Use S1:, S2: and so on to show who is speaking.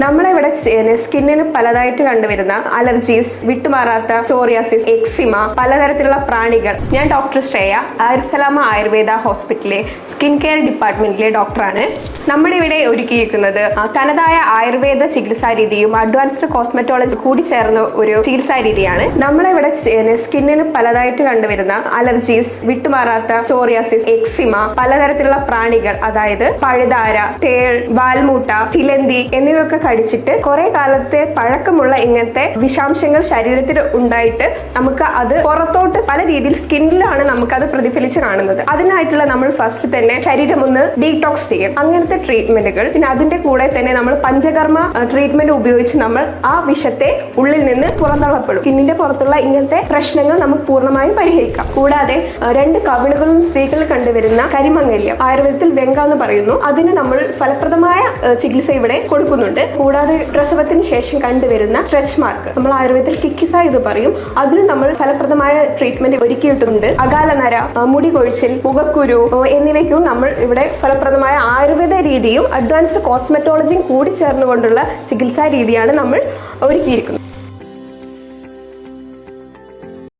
S1: നമ്മളിവിടെ സ്കിന്നിന് പലതായിട്ട് കണ്ടുവരുന്ന അലർജീസ്, വിട്ടുമാറാത്ത സോറിയാസിസ്, എക്സിമ, പലതരത്തിലുള്ള പ്രാണികൾ. ഞാൻ ഡോക്ടർ ശ്രേയ, ആയുർസലാമ ആയുർവേദ ഹോസ്പിറ്റലിലെ സ്കിൻ കെയർ ഡിപ്പാർട്ട്മെന്റിലെ ഡോക്ടറാണ്. നമ്മുടെ ഇവിടെ ഒരുക്കിയിരിക്കുന്നത് തനതായ ആയുർവേദ ചികിത്സാ രീതിയും അഡ്വാൻസ്ഡ് കോസ്മെറ്റോളജി കൂടി ചേർന്ന ഒരു ചികിത്സാ രീതിയാണ്. നമ്മളിവിടെ സ്കിന്നിന് പലതായിട്ട് കണ്ടുവരുന്ന അലർജീസ്, വിട്ടുമാറാത്ത സോറിയാസിസ്, എക്സിമ, പലതരത്തിലുള്ള പ്രാണികൾ, അതായത് പഴുതാര, തേൾ, വാൽമൂട്ട, ചിലന്തി എന്നിവയൊക്കെ കടിച്ചിട്ട് കുറെ കാലത്തെ പഴക്കമുള്ള ഇങ്ങനത്തെ വിഷാംശങ്ങൾ ശരീരത്തിൽ ഉണ്ടായിട്ട് നമുക്ക് അത് പുറത്തോട്ട് പല രീതിയിൽ സ്കിന്നിലാണ് നമുക്ക് അത് പ്രതിഫലിച്ച് കാണുന്നത്. അതിനായിട്ടുള്ള നമ്മൾ ഫസ്റ്റ് തന്നെ ശരീരം ഒന്ന് ഡീടോക്സ് ചെയ്യും. അങ്ങനത്തെ ട്രീറ്റ്മെന്റുകൾ, പിന്നെ അതിന്റെ കൂടെ തന്നെ നമ്മൾ പഞ്ചകർമ്മ ട്രീറ്റ്മെന്റ് ഉപയോഗിച്ച് നമ്മൾ ആ വിഷത്തെ ഉള്ളിൽ നിന്ന് പുറന്തള്ളപ്പെടും. സ്കിന്നിന്റെ പുറത്തുള്ള ഇങ്ങനത്തെ പ്രശ്നങ്ങൾ നമുക്ക് പൂർണ്ണമായും പരിഹരിക്കാം. കൂടാതെ 2 കവിളുകളും സ്ത്രീകളിൽ കണ്ടുവരുന്ന കരിമംഗല്യം, ആയുർവേദത്തിൽ വെങ്ക എന്ന് പറയുന്നു, അതിന് നമ്മൾ ഫലപ്രദമായ ചികിത്സ ഇവിടെ കൊടുക്കുന്നുണ്ട്. കൂടാതെ പ്രസവത്തിന് ശേഷം കണ്ടുവരുന്ന സ്ട്രെച്ച് മാർക്ക്, നമ്മൾ ആയുർവേദത്തിൽ കിക്കിസ എന്ന് പറയും, അതിന് നമ്മൾ ഫലപ്രദമായ ട്രീറ്റ്മെന്റ് ഒരുക്കിയിട്ടുണ്ട്. അകാലനര, മുടി കൊഴിച്ചിൽ, മുഖക്കുരു എന്നിവയ്ക്കും നമ്മൾ ഇവിടെ ഫലപ്രദമായ ആയുർവേദ രീതിയും അഡ്വാൻസ്ഡ് കോസ്മെറ്റോളജിയും കൂടി ചേർന്നുകൊണ്ടുള്ള ചികിത്സാ രീതിയാണ് നമ്മൾ ഒരുക്കിയിരിക്കുന്നത്.